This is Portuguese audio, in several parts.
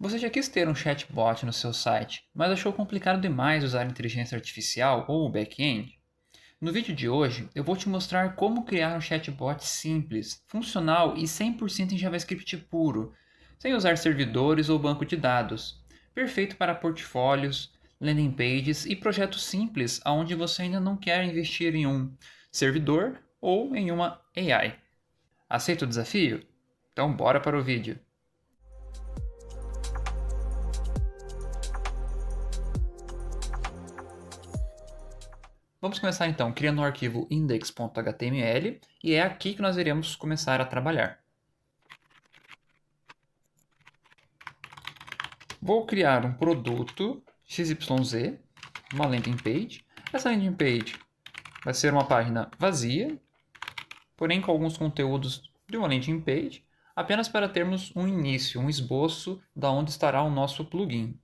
Você já quis ter um chatbot no seu site, mas achou complicado demais usar inteligência artificial ou o back-end? No vídeo de hoje, eu vou te mostrar como criar um chatbot simples, funcional e 100% em JavaScript puro, sem usar servidores ou banco de dados. Perfeito para portfólios, landing pages e projetos simples onde você ainda não quer investir em um servidor ou em uma AI. Aceita o desafio? Então bora para o vídeo. Vamos começar então criando um arquivo index.html e é aqui que nós iremos começar a trabalhar. Vou criar um produto XYZ, uma landing page. Essa landing page vai ser uma página vazia, porém com alguns conteúdos de uma landing page, apenas para termos um início, um esboço da onde estará o nosso plugin.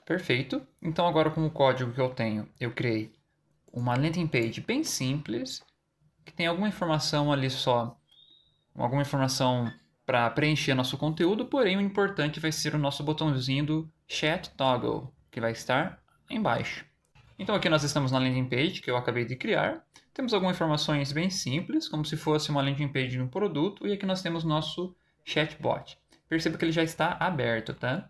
Perfeito. Então agora com o código que eu tenho, eu criei uma landing page bem simples, que tem alguma informação ali só, alguma informação para preencher nosso conteúdo, porém o importante vai ser o nosso botãozinho do Chat Toggle, que vai estar embaixo. Então aqui nós estamos na landing page que eu acabei de criar. Temos algumas informações bem simples, como se fosse uma landing page de um produto, e aqui nós temos nosso chatbot. Perceba que ele já está aberto, tá?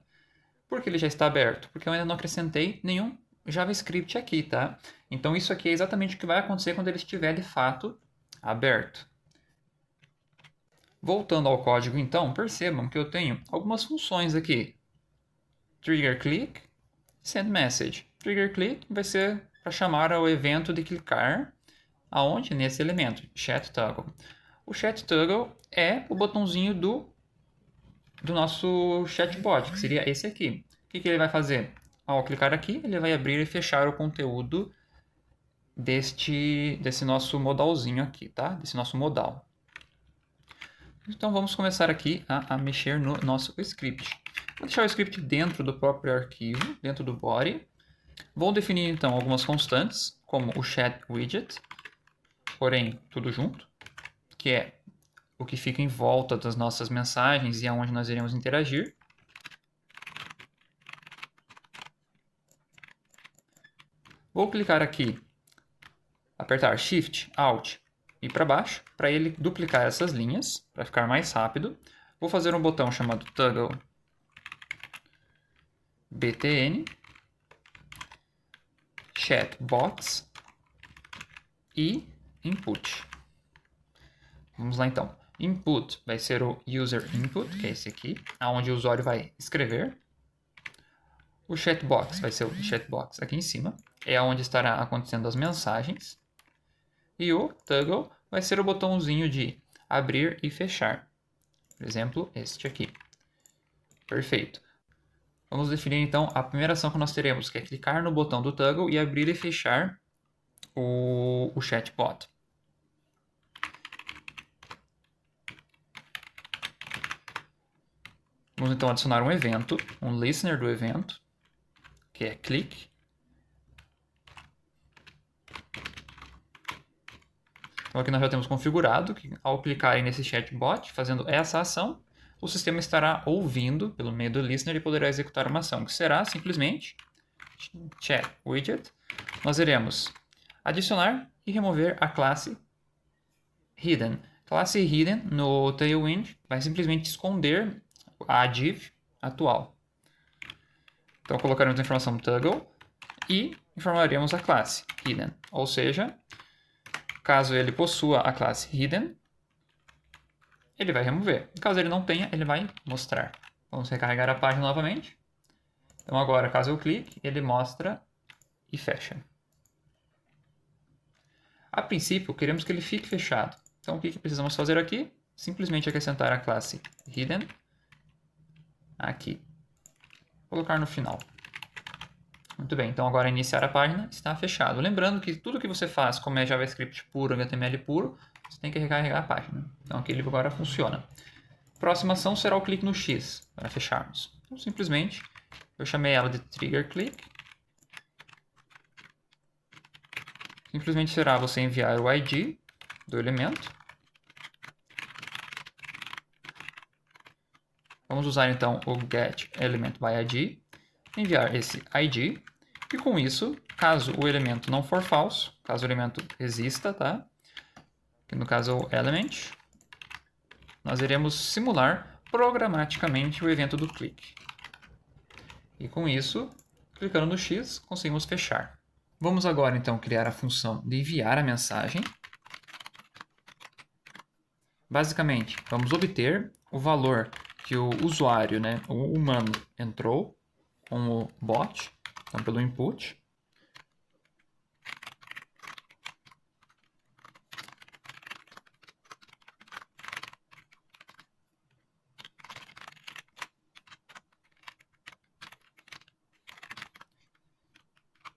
Por que ele já está aberto? Porque eu ainda não acrescentei nenhum JavaScript aqui, tá? Então isso aqui é exatamente o que vai acontecer quando ele estiver de fato aberto. Voltando ao código então, percebam que eu tenho algumas funções aqui. Trigger click, send message. Trigger click vai ser para chamar ao evento de clicar aonde? Nesse elemento, chat toggle. O chat toggle é o botãozinho do nosso chatbot, que seria esse aqui. O que ele vai fazer? Ao clicar aqui, ele vai abrir e fechar o conteúdo desse nosso modalzinho aqui, tá? Desse nosso modal. Então vamos começar aqui a mexer no nosso script. Vou deixar o script dentro do próprio arquivo, dentro do body. Vou definir então algumas constantes, como o chat widget, porém tudo junto, que é o que fica em volta das nossas mensagens e aonde nós iremos interagir. Vou clicar aqui, apertar Shift, Alt e para baixo, para ele duplicar essas linhas, para ficar mais rápido. Vou fazer um botão chamado Toggle btn, chatbots e input. Vamos lá então. Input vai ser o user input, que é esse aqui, onde o usuário vai escrever. O chatbox vai ser o chatbox aqui em cima, é onde estará acontecendo as mensagens. E o toggle vai ser o botãozinho de abrir e fechar. Por exemplo, este aqui. Perfeito. Vamos definir então a primeira ação que nós teremos, que é clicar no botão do toggle e abrir e fechar o chatbot. Vamos então adicionar um evento, um listener do evento, que é click. Então aqui nós já temos configurado que ao clicar nesse chatbot, fazendo essa ação, o sistema estará ouvindo pelo meio do listener e poderá executar uma ação, que será simplesmente chat widget. Nós iremos adicionar e remover a classe hidden. Classe hidden no Tailwind vai simplesmente esconder a div atual. Então colocaremos a informação toggle e informaremos a classe hidden, ou seja, caso ele possua a classe hidden, ele vai remover. Caso ele não tenha, ele vai mostrar. Vamos recarregar a página novamente. Então agora, caso eu clique, ele mostra e fecha. A princípio, queremos que ele fique fechado. Então o que precisamos fazer aqui? Simplesmente acrescentar a classe hidden aqui. Colocar no final. Muito bem, então agora iniciar a página está fechado. Lembrando que tudo que você faz, como é JavaScript puro, HTML puro, você tem que recarregar a página. Então aqui ele agora funciona. Próxima ação será o clique no X, para fecharmos. Então simplesmente, eu chamei ela de trigger click. Simplesmente será você enviar o ID do elemento. Vamos usar então o getElementById, enviar esse ID, e com isso, caso o elemento não for falso, caso o elemento exista, tá? Que no caso é o element, nós iremos simular programaticamente o evento do clique. E com isso, clicando no X, conseguimos fechar. Vamos agora então criar a função de enviar a mensagem. Basicamente, vamos obter o valor que o usuário, o humano, entrou com o bot, então pelo input.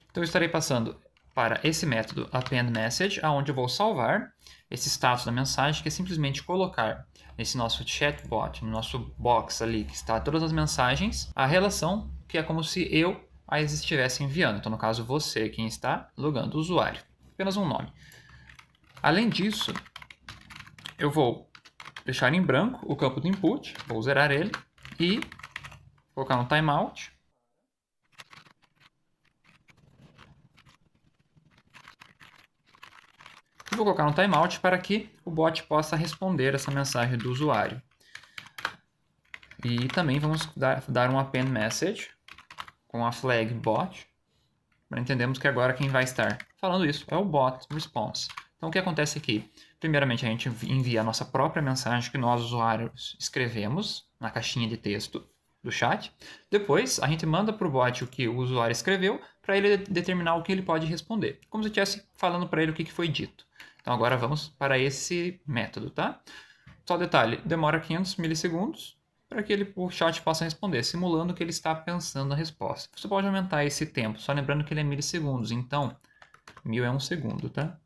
Então eu estarei passando para esse método appendMessage, onde eu vou salvar esse status da mensagem, que é simplesmente colocar nesse nosso chatbot, no nosso box ali, que está todas as mensagens, a relação que é como se eu as estivesse enviando. Então, no caso, você, quem está logando o usuário. Apenas um nome. Além disso, eu vou deixar em branco o campo do input, vou zerar ele e colocar no timeout. Vou colocar no timeout para que o bot possa responder essa mensagem do usuário. E também vamos dar um append message com a flag bot, para entendermos que agora quem vai estar falando isso é o bot response. Então o que acontece aqui? Primeiramente a gente envia a nossa própria mensagem que nós usuários escrevemos na caixinha de texto do chat. Depois a gente manda para o bot o que o usuário escreveu para ele determinar o que ele pode responder. Como se eu estivesse falando para ele o que foi dito. Então agora vamos para esse método, tá? Só detalhe, demora 500 milissegundos para que o chat possa responder, simulando que ele está pensando na resposta. Você pode aumentar esse tempo, só lembrando que ele é milissegundos, então 1000 é um segundo, tá?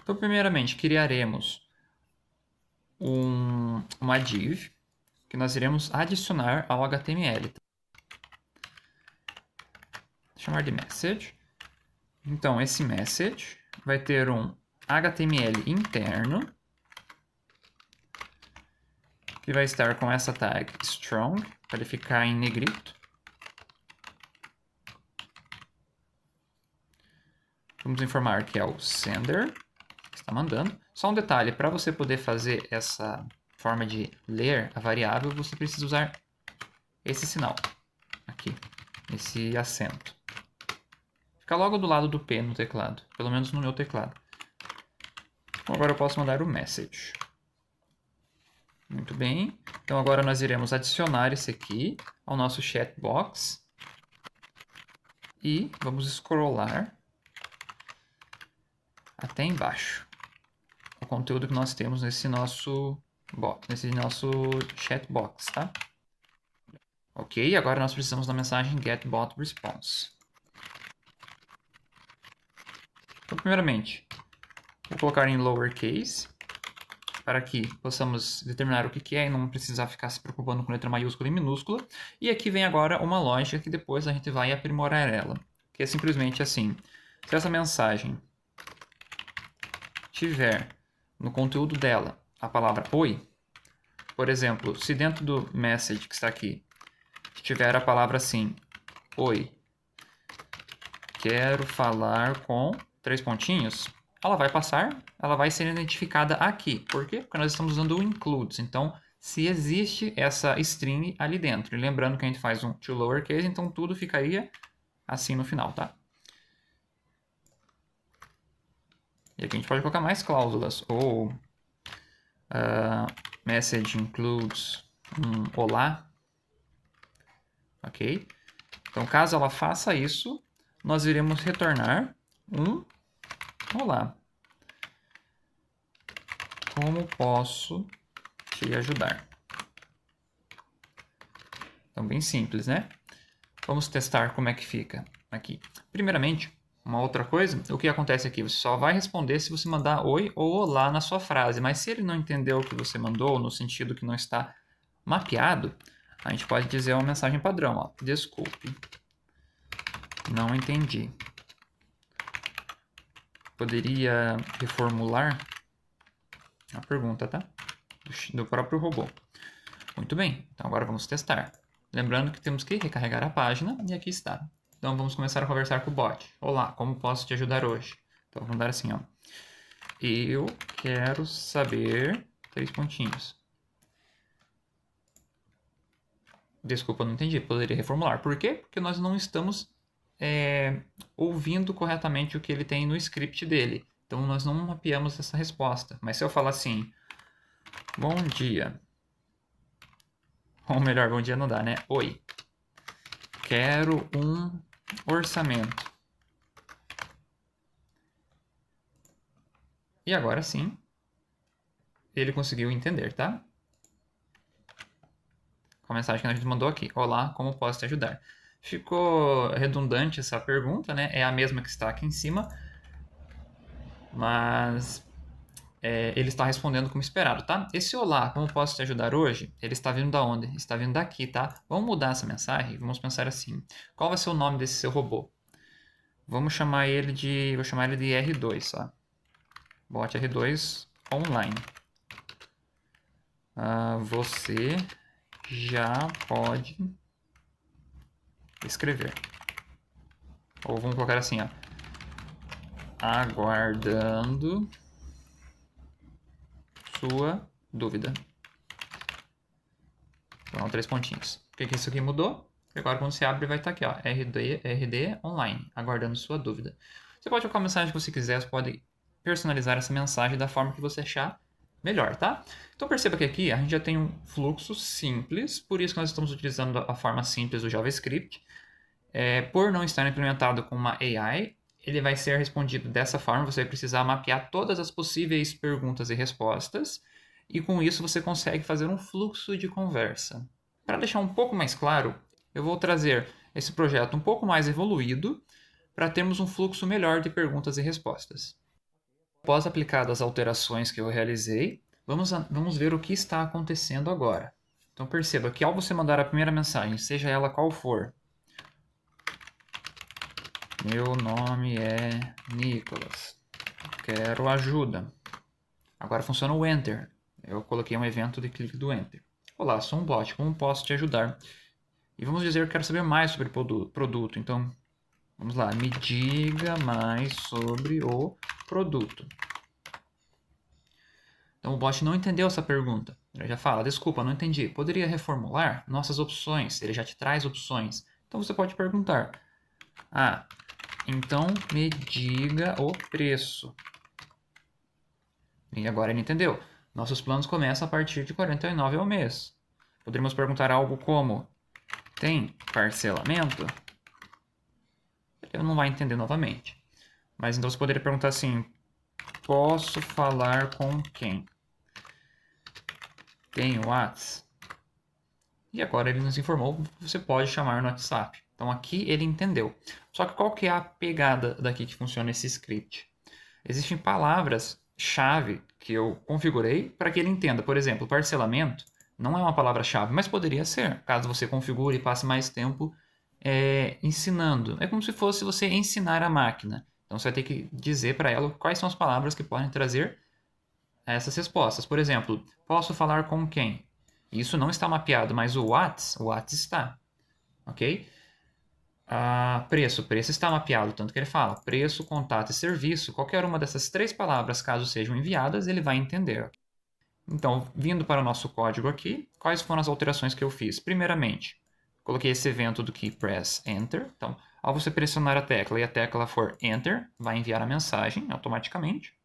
Então, primeiramente, criaremos uma div que nós iremos adicionar ao HTML. Vou chamar de message. Então, esse message vai ter um HTML interno que vai estar com essa tag strong, para ele ficar em negrito. Vamos informar que é o sender que está mandando. Só um detalhe, para você poder fazer essa forma de ler a variável, você precisa usar esse sinal aqui, esse acento. Fica logo do lado do P no teclado, pelo menos no meu teclado. Então, agora eu posso mandar o message. Muito bem. Então agora nós iremos adicionar esse aqui ao nosso chat box. E vamos scrollar até embaixo o conteúdo que nós temos nesse nosso chat box, tá? Ok, agora nós precisamos da mensagem getBotResponse. Então, primeiramente, vou colocar em lowercase, para que possamos determinar o que é e não precisar ficar se preocupando com letra maiúscula e minúscula. E aqui vem agora uma lógica que depois a gente vai aprimorar ela, que é simplesmente assim: se essa mensagem tiver no conteúdo dela a palavra oi, por exemplo, se dentro do message que está aqui tiver a palavra assim, oi, quero falar com 3 pontinhos, ela vai passar, ela vai ser identificada aqui. Por quê? Porque nós estamos usando o includes. Então, se existe essa string ali dentro. E lembrando que a gente faz um to lowercase, então tudo ficaria assim no final, tá? E aqui a gente pode colocar mais cláusulas. Ou message includes um olá. Ok? Então, caso ela faça isso, nós iremos retornar um olá. Como posso te ajudar? Então, bem simples, né? Vamos testar como é que fica aqui. Primeiramente, uma outra coisa, o que acontece aqui? Você só vai responder se você mandar oi ou olá na sua frase. Mas se ele não entendeu o que você mandou, no sentido que não está mapeado, a gente pode dizer uma mensagem padrão, ó, desculpe. Não entendi. Poderia reformular a pergunta, tá? Do próprio robô. Muito bem, então agora vamos testar. Lembrando que temos que recarregar a página e aqui está. Então vamos começar a conversar com o bot. Olá, como posso te ajudar hoje? Então vamos dar assim, ó. Eu quero saber... 3 pontinhos. Desculpa, não entendi. Poderia reformular. Por quê? Porque nós não estamos ouvindo corretamente o que ele tem no script dele. Então nós não mapeamos essa resposta. Mas se eu falar assim, bom dia. Ou melhor, bom dia não dá, né? Oi. Quero um orçamento. E agora sim, ele conseguiu entender, tá? Com a mensagem que a gente mandou aqui. Olá, como posso te ajudar? Ficou redundante essa pergunta, né? É a mesma que está aqui em cima, mas ele está respondendo como esperado, tá? Esse olá, como posso te ajudar hoje? Ele está vindo da onde? Está vindo daqui, tá? Vamos mudar essa mensagem? Vamos pensar assim. Qual vai ser o nome desse seu robô? Vamos chamar ele de... Vou chamar ele de R2, tá? Bot R2 online. Você já pode escrever. Ou vamos colocar assim, ó. Aguardando sua dúvida. Então, 3 pontinhos. O que isso aqui mudou? Agora, quando você abre, vai estar aqui, ó. RD online, aguardando sua dúvida. Você pode colocar a mensagem que você quiser, você pode personalizar essa mensagem da forma que você achar melhor, tá? Então, perceba que aqui a gente já tem um fluxo simples, por isso que nós estamos utilizando a forma simples do JavaScript. Por não estar implementado com uma AI, ele vai ser respondido dessa forma, você vai precisar mapear todas as possíveis perguntas e respostas, e com isso você consegue fazer um fluxo de conversa. Para deixar um pouco mais claro, eu vou trazer esse projeto um pouco mais evoluído para termos um fluxo melhor de perguntas e respostas. Após aplicadas as alterações que eu realizei, vamos ver o que está acontecendo agora. Então perceba que ao você mandar a primeira mensagem, seja ela qual for, meu nome é Nicolas. Quero ajuda. Agora funciona o Enter. Eu coloquei um evento de clique do Enter. Olá, sou um bot. Como posso te ajudar? E vamos dizer que quero saber mais sobre o produto. Então, vamos lá. Me diga mais sobre o produto. Então, o bot não entendeu essa pergunta. Ele já fala, desculpa, não entendi. Poderia reformular nossas opções? Ele já te traz opções. Então, você pode perguntar. Então me diga o preço. E agora ele entendeu. Nossos planos começam a partir de R$ 49 ao mês. Poderíamos perguntar algo como, tem parcelamento? Ele não vai entender novamente. Mas então você poderia perguntar assim, posso falar com quem? Tem WhatsApp? E agora ele nos informou, você pode chamar no WhatsApp. Então aqui ele entendeu. Só que qual que é a pegada daqui que funciona esse script? Existem palavras-chave que eu configurei para que ele entenda. Por exemplo, parcelamento não é uma palavra-chave, mas poderia ser, caso você configure e passe mais tempo ensinando. É como se fosse você ensinar a máquina. Então você vai ter que dizer para ela quais são as palavras que podem trazer essas respostas. Por exemplo, posso falar com quem? Isso não está mapeado, mas o what está. Ok? Preço está mapeado, tanto que ele fala preço, contato e serviço. Qualquer uma dessas 3 palavras, caso sejam enviadas, ele vai entender. Então, vindo para o nosso código aqui, quais foram as alterações que eu fiz? Primeiramente, coloquei esse evento do que press enter. Então, ao você pressionar a tecla e a tecla for enter, vai enviar a mensagem automaticamente.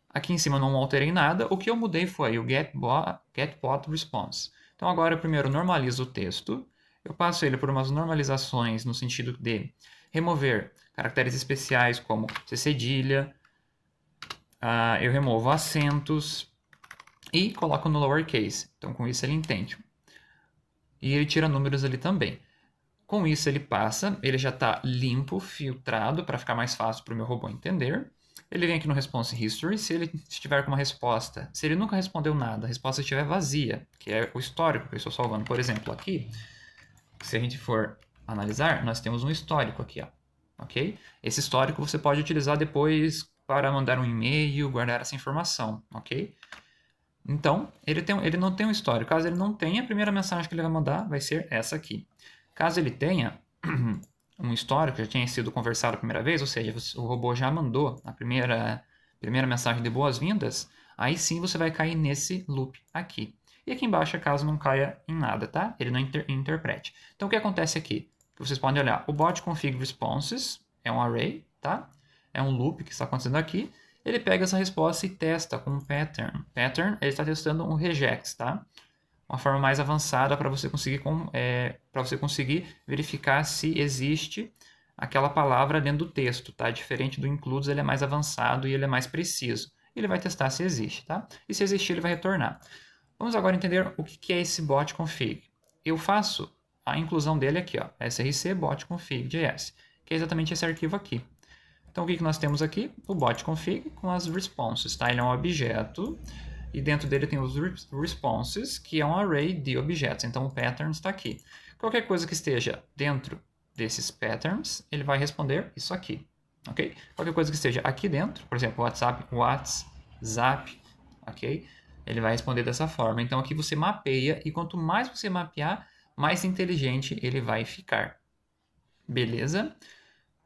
Aqui em cima eu não alterei nada. O que eu mudei foi o getBot response. Então, agora eu primeiro normalizo o texto. Eu passo ele por umas normalizações no sentido de remover caracteres especiais como C cedilha, eu removo acentos e coloco no lowercase. Então, com isso ele entende. E ele tira números ali também. Com isso ele passa, ele já está limpo, filtrado, para ficar mais fácil para o meu robô entender. Ele vem aqui no Response History, se ele estiver com uma resposta, se ele nunca respondeu nada, a resposta estiver vazia, que é o histórico que eu estou salvando. Por exemplo, aqui, se a gente for analisar, nós temos um histórico aqui, ó, ok? Esse histórico você pode utilizar depois para mandar um e-mail, guardar essa informação, ok? Então, ele não tem um histórico. Caso ele não tenha, a primeira mensagem que ele vai mandar vai ser essa aqui. Caso ele tenha um histórico, já tenha sido conversado a primeira vez, ou seja, o robô já mandou a primeira mensagem de boas-vindas, aí sim você vai cair nesse loop aqui. E aqui embaixo, caso não caia em nada, tá? Ele não interprete. Então, o que acontece aqui? Vocês podem olhar, o bot config responses é um array, tá? É um loop que está acontecendo aqui. Ele pega essa resposta e testa com um pattern. Pattern, ele está testando um regex, tá? Uma forma mais avançada para você conseguir verificar se existe aquela palavra dentro do texto, tá? Diferente do includes, ele é mais avançado e ele é mais preciso. Ele vai testar se existe, tá? E se existir, ele vai retornar. Vamos agora entender o que é esse bot config. Eu faço a inclusão dele aqui, ó, src bot config.js, que é exatamente esse arquivo aqui. Então, o que nós temos aqui? O bot config com as responses, tá? Ele é um objeto e dentro dele tem os responses, que é um array de objetos. Então, o pattern está aqui. Qualquer coisa que esteja dentro desses patterns, ele vai responder isso aqui, ok? Qualquer coisa que esteja aqui dentro, por exemplo, WhatsApp, ok? Ele vai responder dessa forma. Então, aqui você mapeia e quanto mais você mapear, mais inteligente ele vai ficar. Beleza?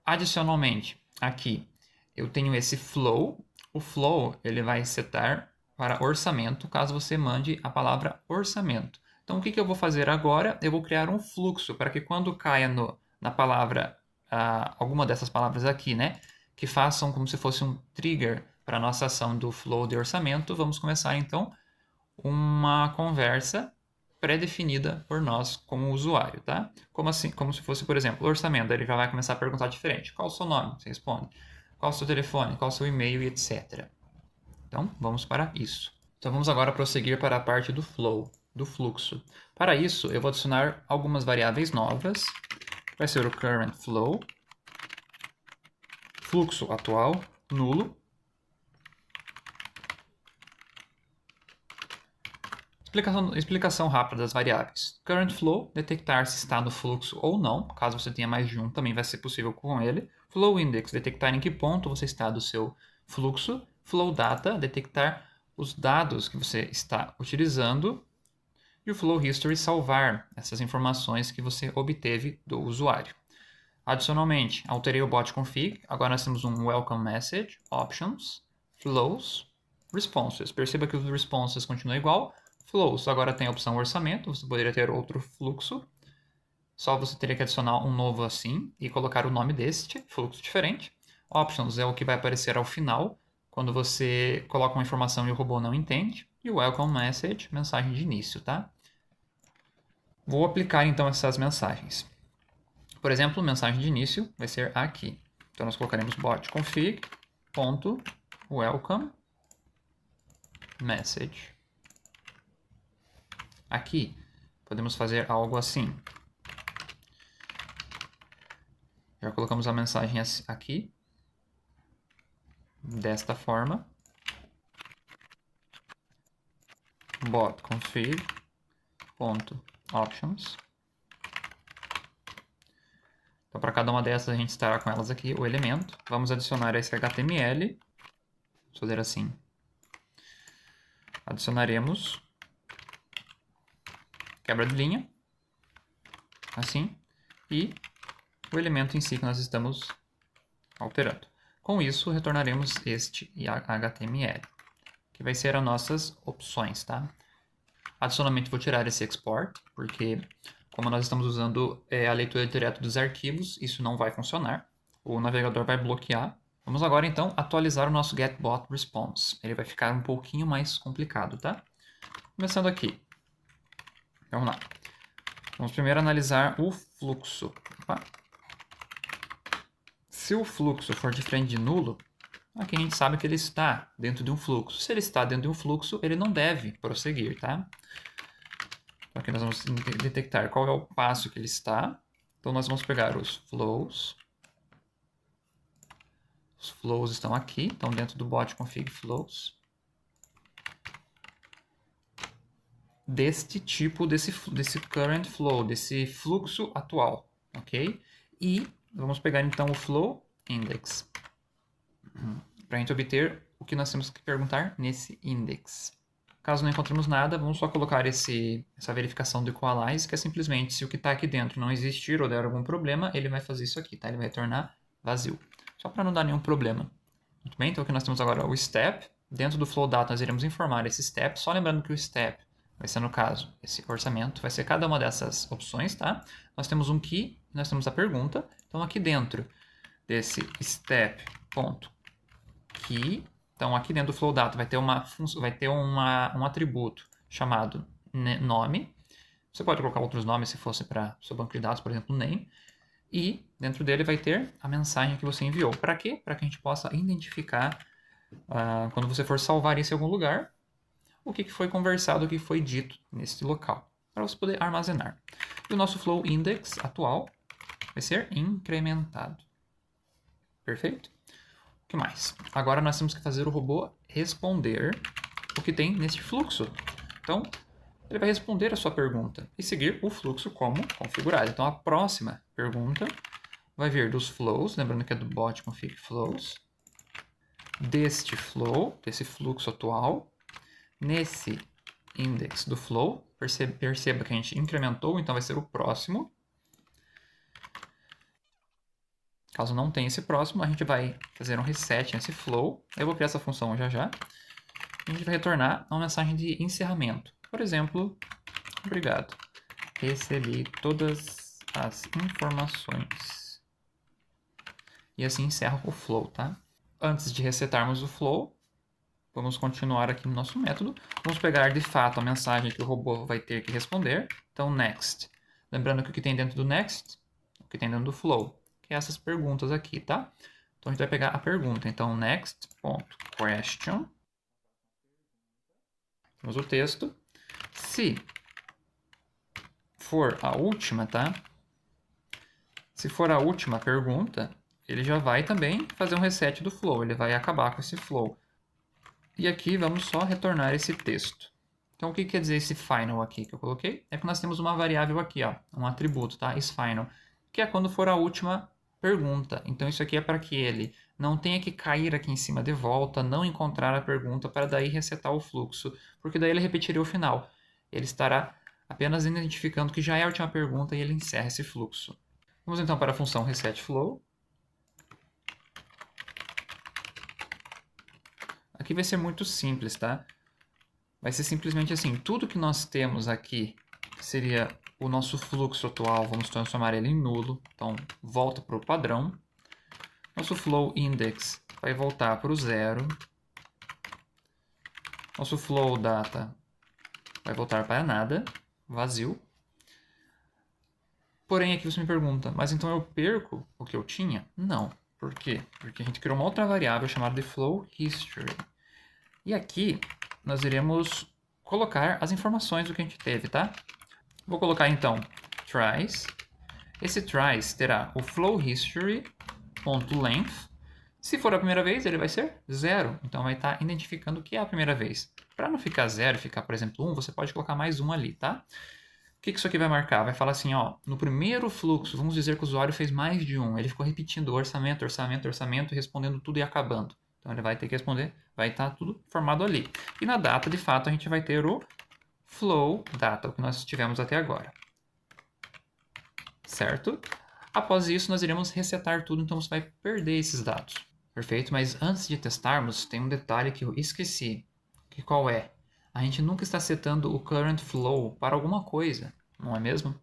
Adicionalmente, aqui eu tenho esse flow. O flow ele vai setar para orçamento, caso você mande a palavra orçamento. Então, o que eu vou fazer agora? Eu vou criar um fluxo para que quando caia na palavra, alguma dessas palavras aqui, né, que façam como se fosse um trigger para a nossa ação do flow de orçamento, vamos começar então uma conversa pré-definida por nós como usuário, tá? Como assim? Como se fosse, por exemplo, o orçamento. Ele já vai começar a perguntar diferente. Qual o seu nome? Você responde. Qual o seu telefone? Qual o seu e-mail, etc. Então, vamos para isso. Então, vamos agora prosseguir para a parte do flow, do fluxo. Para isso, eu vou adicionar algumas variáveis novas. Vai ser o current flow, fluxo atual, nulo. Explicação rápida das variáveis. Current flow, detectar se está no fluxo ou não. Caso você tenha mais de um, também vai ser possível com ele. Flow index, detectar em que ponto você está do seu fluxo. Flow data, detectar os dados que você está utilizando. E o flow history, salvar essas informações que você obteve do usuário. Adicionalmente, alterei o bot config. Agora nós temos um welcome message, options, flows, responses. Perceba que os responses continuam igual. Flows agora tem a opção orçamento, você poderia ter outro fluxo. Só você teria que adicionar um novo assim e colocar o nome deste, fluxo diferente. Options é o que vai aparecer ao final, quando você coloca uma informação e o robô não entende. E o welcome message, mensagem de início, tá? Vou aplicar então essas mensagens. Por exemplo, mensagem de início vai ser aqui. Então nós colocaremos bot config.welcome message. Aqui, podemos fazer algo assim. Já colocamos a mensagem aqui, desta forma. Bot config.options. Então, para cada uma dessas, a gente estará com elas aqui, o elemento. Vamos adicionar esse HTML. Vamos fazer assim. Adicionaremos quebra de linha, assim, e o elemento em si que nós estamos alterando. Com isso, retornaremos este HTML, que vai ser as nossas opções, tá? Adicionalmente, vou tirar esse export, porque como nós estamos usando a leitura direta dos arquivos, isso não vai funcionar. O navegador vai bloquear. Vamos agora, então, atualizar o nosso getBotResponse. Ele vai ficar um pouquinho mais complicado, tá? Começando aqui. Vamos lá. Vamos primeiro analisar o fluxo. Opa. Se o fluxo for diferente de nulo, aqui a gente sabe que ele está dentro de um fluxo. Se ele está dentro de um fluxo, ele não deve prosseguir, tá? Então aqui nós vamos detectar qual é o passo que ele está. Então nós vamos pegar os flows. Os flows estão aqui, estão dentro do bot config flows. Deste tipo, desse current flow, desse fluxo atual. ok? E vamos pegar então o flow index para a gente obter o que nós temos que perguntar nesse index. Caso não encontremos nada, vamos só colocar essa verificação do equalize, que é simplesmente se o que está aqui dentro não existir ou der algum problema, ele vai fazer isso aqui, tá? Ele vai retornar vazio, só para não dar nenhum problema. Muito bem, então aqui nós temos agora o step. Dentro do flow data nós iremos informar esse step, só lembrando que o step vai ser, no caso, esse orçamento, vai ser cada uma dessas opções, tá? Nós temos um key e nós temos a pergunta. Então aqui dentro desse step.key, então aqui dentro do flow data vai ter um atributo chamado nome. Você pode colocar outros nomes se fosse para seu banco de dados, por exemplo, name. E dentro dele vai ter a mensagem que você enviou. Para quê? Para que a gente possa identificar, quando você for salvar isso em algum lugar, o que foi conversado, o que foi dito nesse local, para você poder armazenar. E o nosso flow index atual vai ser incrementado. Perfeito? O que mais? Agora nós temos que fazer o robô responder o que tem neste fluxo. Então, ele vai responder a sua pergunta e seguir o fluxo como configurado. Então, a próxima pergunta vai vir dos flows, lembrando que é do bot config flows, deste flow, desse fluxo atual, nesse index do flow. Perceba que a gente incrementou, então vai ser o próximo. Caso não tenha esse próximo, a gente vai fazer um reset nesse flow. Eu vou criar essa função já já. E a gente vai retornar uma mensagem de encerramento. Por exemplo, obrigado. Recebi todas as informações. E assim encerra o flow, tá? Antes de resetarmos o flow, vamos continuar aqui no nosso método. Vamos pegar de fato a mensagem que o robô vai ter que responder. Então, next. Lembrando que o que tem dentro do next, o que tem dentro do flow, que é essas perguntas aqui, tá? Então, a gente vai pegar a pergunta. Então, next.question. Temos o texto. Se for a última, tá? Se for a última pergunta, ele já vai também fazer um reset do flow. Ele vai acabar com esse flow. E aqui vamos só retornar esse texto. Então, o que quer dizer esse final aqui que eu coloquei? É que nós temos uma variável aqui, ó, um atributo, tá? IsFinal, que é quando for a última pergunta. Então, isso aqui é para que ele não tenha que cair aqui em cima de volta, não encontrar a pergunta, para daí resetar o fluxo, porque daí ele repetiria o final. Ele estará apenas identificando que já é a última pergunta e ele encerra esse fluxo. Vamos então para a função resetFlow. Aqui vai ser muito simples, tá? Vai ser simplesmente assim, tudo que nós temos aqui seria o nosso fluxo atual, vamos transformar ele em nulo. Então, volta para o padrão. Nosso flow index vai voltar para o 0. Nosso flow data vai voltar para nada, vazio. Porém, aqui você me pergunta, mas então eu perco o que eu tinha? Não. Por quê? Porque a gente criou uma outra variável chamada de flow history. E aqui nós iremos colocar as informações do que a gente teve, tá? Vou colocar então tries. Esse tries terá o flow history.length. Se for a primeira vez, ele vai ser 0. Então vai estar identificando o que é a primeira vez. Para não ficar 0 e ficar, por exemplo, 1, você pode colocar mais 1 ali, tá? O que isso aqui vai marcar? Vai falar assim, ó, no primeiro fluxo, vamos dizer que o usuário fez mais de 1. Ele ficou repetindo orçamento, orçamento, orçamento, respondendo tudo e acabando. Então ele vai ter que responder, vai estar tudo formado ali. E na data, de fato, a gente vai ter o flow data, o que nós tivemos até agora. Certo? Após isso, nós iremos resetar tudo, então você vai perder esses dados. Perfeito? Mas antes de testarmos, tem um detalhe que eu esqueci. Que qual é? A gente nunca está setando o current flow para alguma coisa, não é mesmo?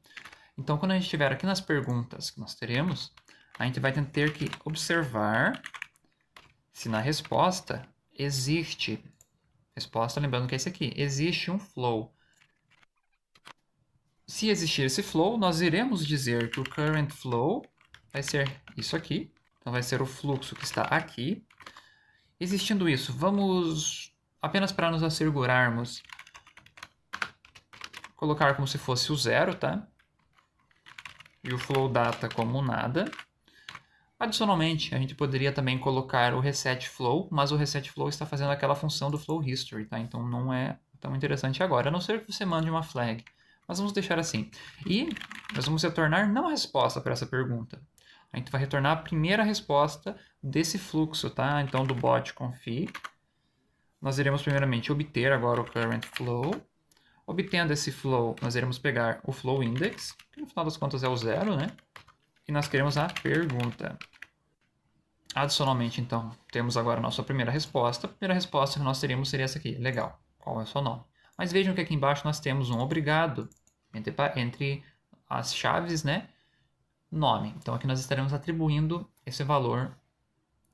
Então, quando a gente estiver aqui nas perguntas que nós teremos, a gente vai ter que observar se na resposta existe, resposta lembrando que é esse aqui, existe um flow. Se existir esse flow, nós iremos dizer que o current flow vai ser isso aqui. Então, vai ser o fluxo que está aqui. Existindo isso, vamos, apenas para nos assegurarmos, colocar como se fosse o 0, tá? E o flow data como nada. Adicionalmente, a gente poderia também colocar o reset flow, mas o reset flow está fazendo aquela função do flow history, tá? Então não é tão interessante agora, a não ser que você mande uma flag. Mas vamos deixar assim. E nós vamos retornar não a resposta para essa pergunta. A gente vai retornar a primeira resposta desse fluxo, tá? Então, do bot config, nós iremos primeiramente obter agora o current flow. Obtendo esse flow, nós iremos pegar o flow index, que no final das contas é o 0, né? E nós queremos a pergunta. Adicionalmente, então, temos agora a nossa primeira resposta. A primeira resposta que nós teríamos seria essa aqui. Legal. Qual é o seu nome? Mas vejam que aqui embaixo nós temos um obrigado entre as chaves, né? Nome. Então, aqui nós estaremos atribuindo esse valor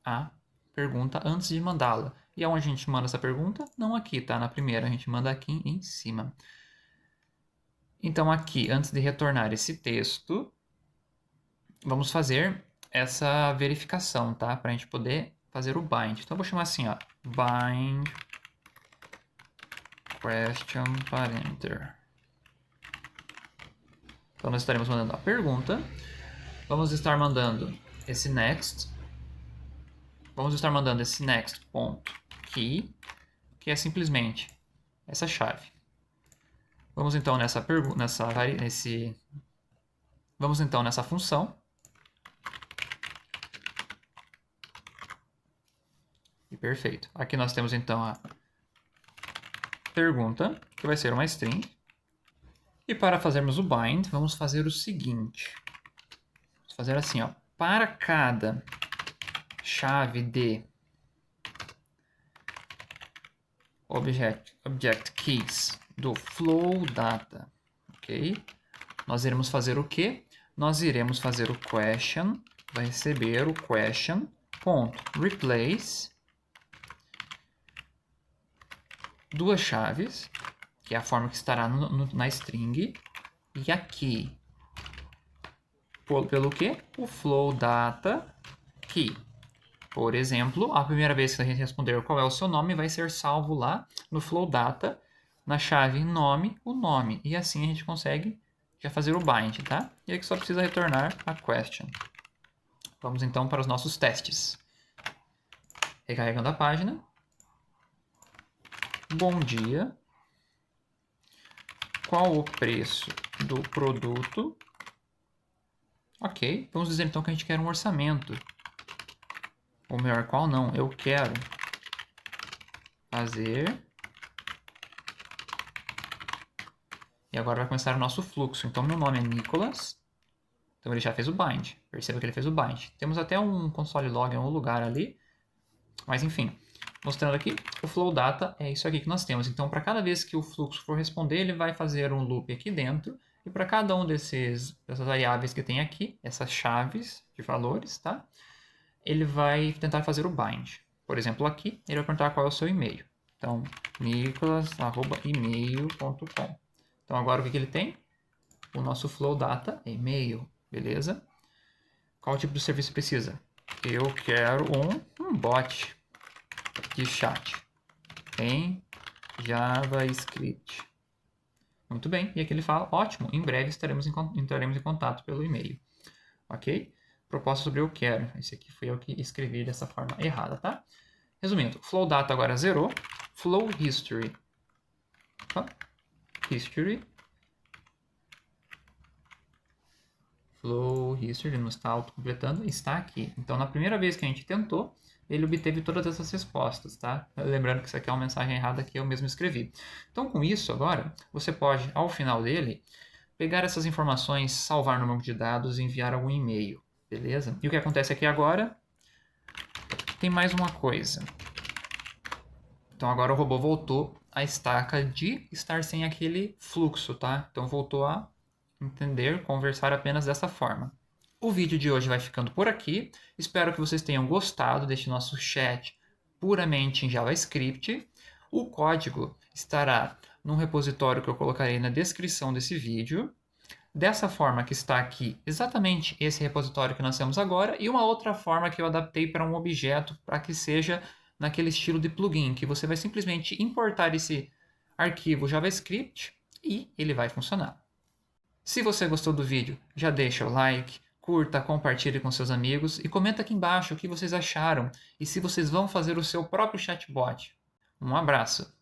à pergunta antes de mandá-la. E aonde a gente manda essa pergunta? Não aqui, tá? Na primeira, a gente manda aqui em cima. Então, aqui, antes de retornar esse texto, vamos fazer essa verificação, tá? Para a gente poder fazer o bind. Então, eu vou chamar assim, ó, bind question parameter. Então, nós estaremos mandando a pergunta. Vamos estar mandando esse next. Vamos estar mandando esse next.key, que é simplesmente essa chave. Vamos então nessa função. E perfeito. Aqui nós temos então a pergunta, que vai ser uma string. E para fazermos o bind, vamos fazer o seguinte. Vamos fazer assim, ó. Para cada chave de object keys do flow data, ok? Nós iremos fazer o quê? Nós iremos fazer o question, vai receber o question.replace duas chaves, que é a forma que estará na string, e aqui, pelo quê? O flow data key. Por exemplo, a primeira vez que a gente responder qual é o seu nome, vai ser salvo lá no flow data, na chave nome, o nome. E assim a gente consegue já fazer o bind, tá? E aqui só precisa retornar a question. Vamos então para os nossos testes. Recarregando a página. Bom dia. Qual o preço do produto? Ok, vamos dizer então que a gente quer um orçamento. Ou melhor, qual não? Eu quero fazer. E agora vai começar o nosso fluxo. Então, meu nome é Nicolas. Então, ele já fez o bind. Perceba que ele fez o bind. Temos até um console log em algum lugar ali. Mas, enfim. Mostrando aqui, o flow data é isso aqui que nós temos. Então, para cada vez que o fluxo for responder, ele vai fazer um loop aqui dentro. E para cada um dessas variáveis que tem aqui, essas chaves de valores, tá? Ele vai tentar fazer o bind. Por exemplo, aqui, ele vai perguntar qual é o seu e-mail. Então, nicolas@email.com. Então, agora o que ele tem? O nosso flow data é e-mail, beleza? Qual tipo de serviço precisa? Eu quero um bot de chat em JavaScript. Muito bem, e aqui ele fala, ótimo, em breve entraremos em contato pelo e-mail. Ok? Proposta sobre eu quero. Esse aqui foi eu que escrevi dessa forma errada, tá? Resumindo, flow data agora zerou. Flow history. Flow history, não está autocompletando, está aqui. Então, na primeira vez que a gente tentou, ele obteve todas essas respostas, tá? Lembrando que isso aqui é uma mensagem errada que eu mesmo escrevi. Então, com isso, agora, você pode, ao final dele, pegar essas informações, salvar no banco de dados e enviar algum e-mail, beleza? E o que acontece aqui agora? Tem mais uma coisa. Então, agora o robô voltou à estaca de estar sem aquele fluxo, tá? Então, voltou a entender, conversar apenas dessa forma. O vídeo de hoje vai ficando por aqui. Espero que vocês tenham gostado deste nosso chat puramente em JavaScript. O código estará num repositório que eu colocarei na descrição desse vídeo. Dessa forma que está aqui, exatamente esse repositório que nós temos agora, e uma outra forma que eu adaptei para um objeto para que seja naquele estilo de plugin, que você vai simplesmente importar esse arquivo JavaScript e ele vai funcionar. Se você gostou do vídeo, já deixa o like, curta, compartilhe com seus amigos e comenta aqui embaixo o que vocês acharam e se vocês vão fazer o seu próprio chatbot. Um abraço!